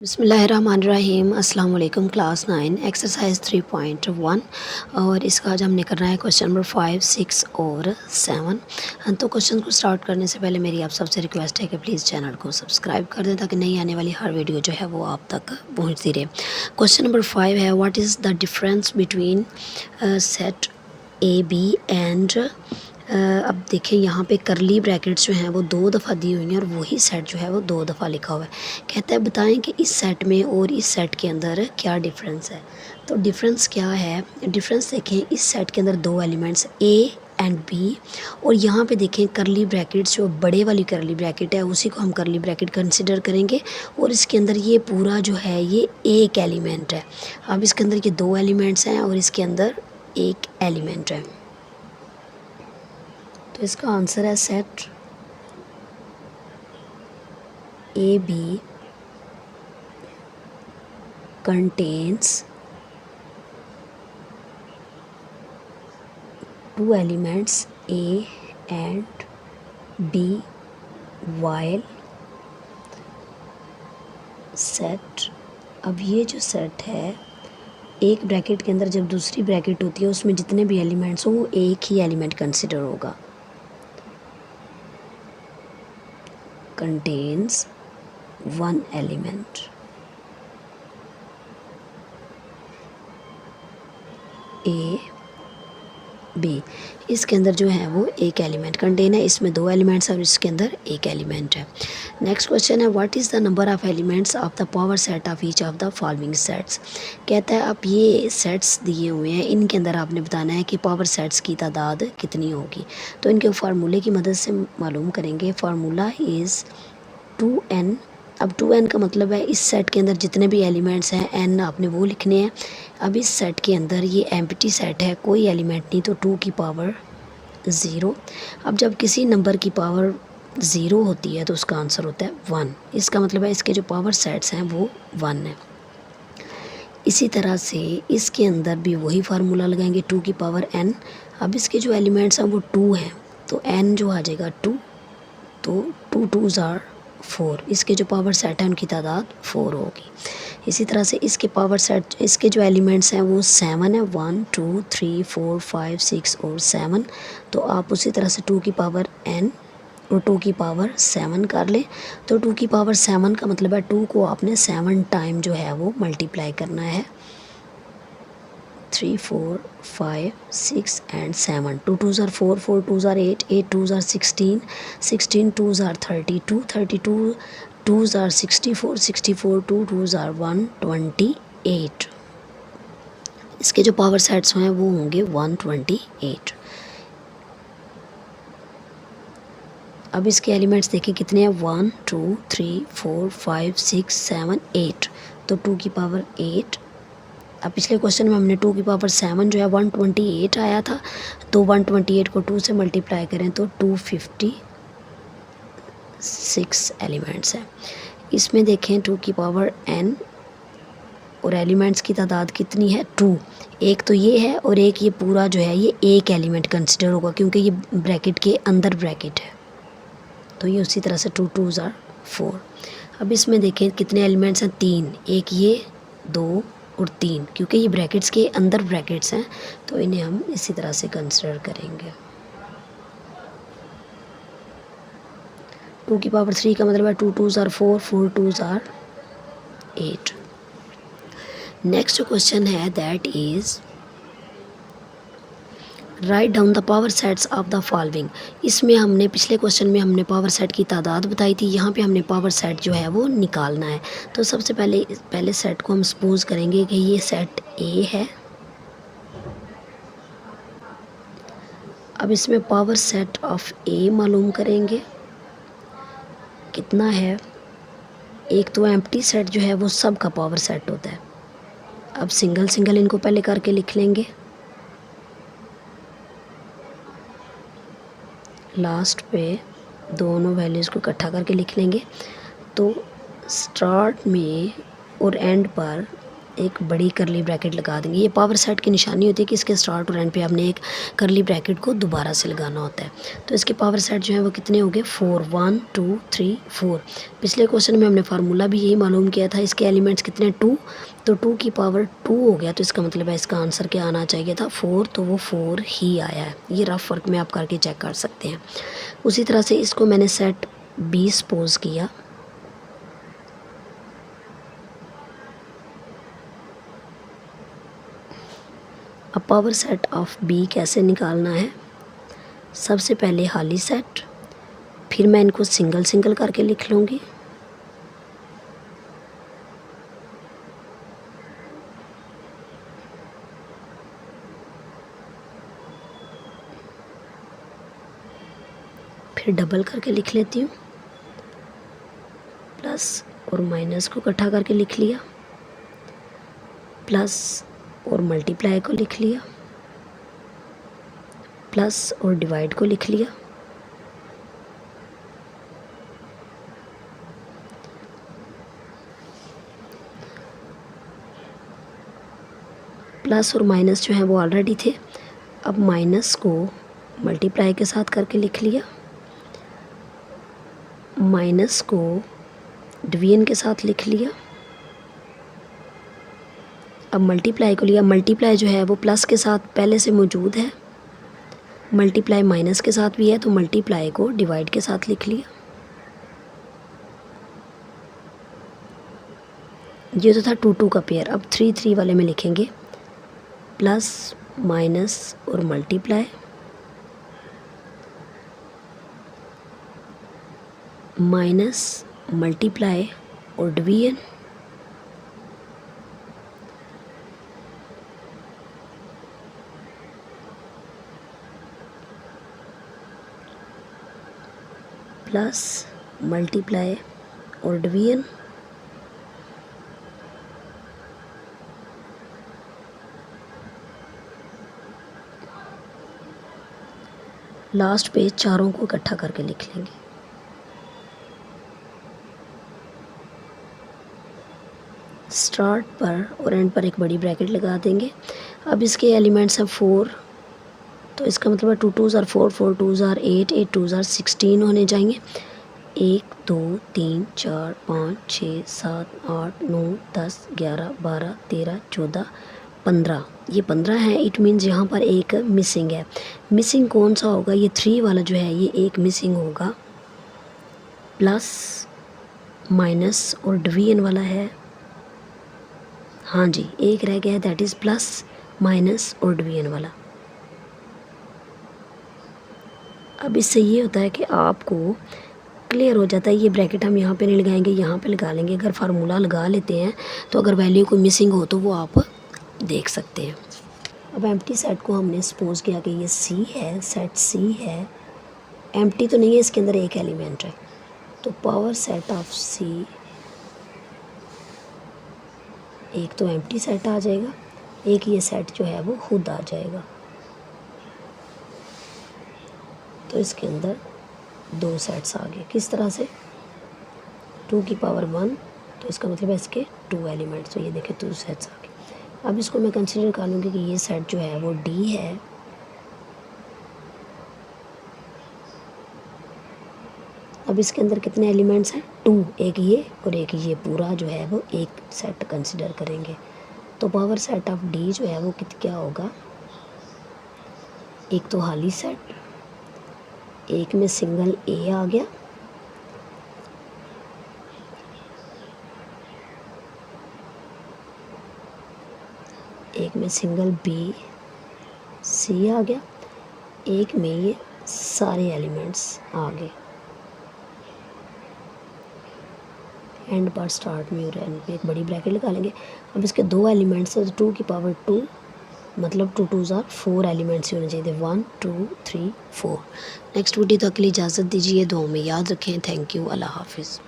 बिस्मिल्लाहिर्रहमानिर्रहीम। अस्सलाम वालेकुम। क्लास 9 एक्सरसाइज 3.1 और इसका आज हमने करना है क्वेश्चन नंबर 5, 6 और 7। तो क्वेश्चन को स्टार्ट करने से पहले मेरी आप सबसे रिक्वेस्ट है कि प्लीज़ चैनल को सब्सक्राइब कर दें ताकि नई आने वाली हर वीडियो जो है वो आप तक पहुंचती रहे। क्वेश्चन नंबर 5 है, what is the difference between set A B and अब देखें यहाँ पे करली ब्रैकेट्स जो हैं वो 2 दफ़ा दी हुई हैं और वही सेट जो है वो 2 दफ़ा लिखा हुआ है। कहता है बताएं कि इस सेट में और इस सेट के अंदर क्या डिफरेंस है। तो डिफरेंस क्या है, डिफरेंस देखें, इस सेट के अंदर 2 एलिमेंट्स ए एंड बी और यहाँ पे देखें करली ब्रैकेट्स, जो बड़े वाली करली ब्रैकेट है उसी को हम करली ब्रैकेट कंसिडर करेंगे और इसके अंदर ये पूरा जो है ये एक एलिमेंट है। अब इसके अंदर ये 2 एलिमेंट्स हैं और इसके अंदर एक एलिमेंट है। तो इसका आंसर है set A B contains 2 elements A and B while set। अब ये जो सेट है, एक ब्रैकेट के अंदर जब दूसरी ब्रैकेट होती है उसमें जितने भी एलिमेंट्स हो वो एक ही एलिमेंट कंसिडर होगा। कंटेन्स 1 एलिमेंट ए बी, इसके अंदर जो है वो एक एलिमेंट कंटेन है, इसमें 2 एलिमेंट्स और इसके अंदर एक एलिमेंट है। नेक्स्ट क्वेश्चन है, what is the number of elements of the power set of each of the following sets. कहता है अब ये सेट्स दिए हुए हैं, इनके अंदर आपने बताना है कि पावर सेट्स की तादाद कितनी होगी। तो इनके फार्मूले की मदद से मालूम करेंगे। Formula is 2n। अब 2n का मतलब है इस सेट के अंदर जितने भी एलिमेंट्स हैं n आपने वो लिखने हैं। अब इस सेट के अंदर ये एम्प्टी सेट है, कोई एलिमेंट नहीं, तो 2 की पावर 0। अब जब किसी नंबर की पावर 0 होती है तो उसका आंसर होता है 1। इसका मतलब है इसके जो पावर सेट्स हैं वो 1 है। इसी तरह से इसके अंदर भी वही फार्मूला लगाएंगे, 2 की पावर n। अब इसके जो एलिमेंट्स हैं वो 2 हैं तो n जो आ जाएगा 2, तो 2 2s आर 4। इसके जो पावर सेट है उनकी तादाद 4 होगी। इसी तरह से इसके पावर सेट, इसके जो एलिमेंट्स हैं वो 7 है, 1 2 3 4 5 6 और 7। तो आप उसी तरह से 2 की पावर n और 2 की पावर 7 कर लें। तो 2 की पावर 7 का मतलब है 2 को आपने 7 टाइम जो है वो मल्टीप्लाई करना है। 3 4 5 6 and 7। 2 2s are 4, 4 2s are 8, 8 2s are 16, 16 2s are 32, 32 2s are 64, 64 2 2s are 128। इसके जो पावर सेट्स हैं वो होंगे 128। अब इसके एलिमेंट्स देखें कितने हैं, 1 2 3 4 5 6 7 8। तो 2 की पावर 8। अब पिछले क्वेश्चन में हमने 2 की पावर 7 जो है 128 आया था, तो 128 को 2 से मल्टीप्लाई करें तो 256 एलिमेंट्स हैं। इसमें देखें 2 की पावर n और एलिमेंट्स की तादाद कितनी है, 2। एक तो ये है और एक ये पूरा जो है ये एक एलिमेंट कंसिडर होगा क्योंकि ये ब्रैकेट के अंदर ब्रैकेट है, तो ये उसी तरह से 2 2s are 4। अब इसमें देखें कितने एलिमेंट्स हैं, 3। एक ये, 2 और 3, क्योंकि ये ब्रैकेट्स के अंदर ब्रैकेट्स हैं तो इन्हें हम इसी तरह से कंसिडर करेंगे। 2 की पावर 3 का मतलब है 2 2s are 4, 4 2s are 8। Next question है, that is write down the power sets of the following. इसमें हमने पिछले क्वेश्चन में हमने पावर सेट की तादाद बताई थी, यहाँ पे हमने पावर सेट जो है वो निकालना है। तो सबसे पहले सेट को हम सपोज करेंगे कि ये सेट ए है। अब इसमें पावर सेट ऑफ ए मालूम करेंगे कितना है। एक तो एम्प्टी सेट जो है वो सब का पावर सेट होता है। अब सिंगल सिंगल इनको पहले करके लिख लेंगे, लास्ट पे दोनों वैल्यूज़ को इकट्ठा करके लिख लेंगे। तो स्टार्ट में और एंड पर एक बड़ी करली ब्रैकेट लगा देंगे। ये पावर सेट की निशानी होती है कि इसके स्टार्ट और एंड पे आपने एक करली ब्रैकेट को दोबारा से लगाना होता है। तो इसके पावर सेट जो है वो कितने हो गए 4, 1 2 3 4। पिछले क्वेश्चन में हमने फार्मूला भी यही मालूम किया था, इसके एलिमेंट्स कितने 2, तो 2 की पावर 2 हो गया, तो इसका मतलब है इसका आंसर क्या आना चाहिए था 4, तो वो 4 ही आया है। ये रफ वर्क में आप करके चेक कर सकते हैं। उसी तरह से इसको मैंने सेट बी सपोज किया, अब पावर सेट ऑफ बी कैसे निकालना है, सबसे पहले खाली सेट, फिर मैं इनको सिंगल सिंगल करके लिख लूँगी। फिर डबल करके लिख लेती हूँ, प्लस और माइनस को इकट्ठा करके लिख लिया, प्लस और मल्टीप्लाई को लिख लिया, प्लस और डिवाइड को लिख लिया, प्लस और माइनस जो है वो ऑलरेडी थे, अब माइनस को मल्टीप्लाई के साथ करके लिख लिया, माइनस को डिवीजन के साथ लिख लिया, अब मल्टीप्लाई को लिया, मल्टीप्लाई जो है वो प्लस के साथ पहले से मौजूद है, मल्टीप्लाई माइनस के साथ भी है, तो मल्टीप्लाई को डिवाइड के साथ लिख लिया। ये तो था 2 2 का पेयर, अब 3 3 वाले में लिखेंगे प्लस माइनस और मल्टीप्लाई, माइनस मल्टीप्लाई और डिवीजन, प्लस मल्टीप्लाई और डिवीजन, लास्ट पे चारों को इकट्ठा करके लिख लेंगे। स्टार्ट पर और एंड पर एक बड़ी ब्रैकेट लगा देंगे। अब इसके एलिमेंट्स हैं 4, तो इसका मतलब है 2 2s are 4, 4 2s are 8, 8 2s are 16 होने जाएंगे। 1 2 3 4 5 6 7 8 9 10 11 12 13 14 15, ये 15 है। इट मीन्स यहाँ पर एक मिसिंग है। मिसिंग कौन सा होगा, ये 3 वाला जो है ये एक मिसिंग होगा, प्लस माइनस और डिवीजन वाला है। हाँ जी, एक रह गया है, दैट इज़ प्लस माइनस और डिवीजन वाला। अब इससे ये होता है कि आपको क्लियर हो जाता है, ये ब्रैकेट हम यहाँ पे नहीं लगाएंगे, यहाँ पे लगा लेंगे। अगर फार्मूला लगा लेते हैं तो अगर वैल्यू कोई मिसिंग हो तो वो आप देख सकते हैं। अब एम्प्टी सेट को हमने सपोज किया कि ये सी है, सेट सी है, एम्प्टी तो नहीं है, इसके अंदर एक एलिमेंट है, तो पावर सेट ऑफ सी, एक तो एम्प्टी सेट आ जाएगा, एक ये सेट जो है वो खुद आ जाएगा। तो इसके अंदर 2 सेट्स आ गए। किस तरह से, 2 की पावर 1, तो इसका मतलब है इसके 2 एलिमेंट्स, तो ये देखें 2 सेट्स आ गए। अब इसको मैं कंसिडर कर लूँगी कि ये सेट जो है वो डी है, अब इसके अंदर कितने एलिमेंट्स हैं 2, एक ये और एक ये पूरा जो है वो एक सेट कंसिडर करेंगे। तो पावर सेट ऑफ डी जो है वो क्या होगा, एक तो खाली सेट, एक में सिंगल ए आ गया, एक में सिंगल बी सी आ गया, एक में ये सारे एलिमेंट्स आ गए। एंड पर स्टार्ट में और एंड पे एक बड़ी ब्रैकेट लगा लेंगे। अब इसके 2 एलिमेंट्स है, तो 2 की पावर 2, मतलब 2 2s are 4 एलिमेंट्स होने चाहिए, 1 2 3 4। नेक्स्ट वीडियो तक के लिए इजाज़त दीजिए, दुआ में याद रखें। थैंक यू, अल्लाह हाफिज़।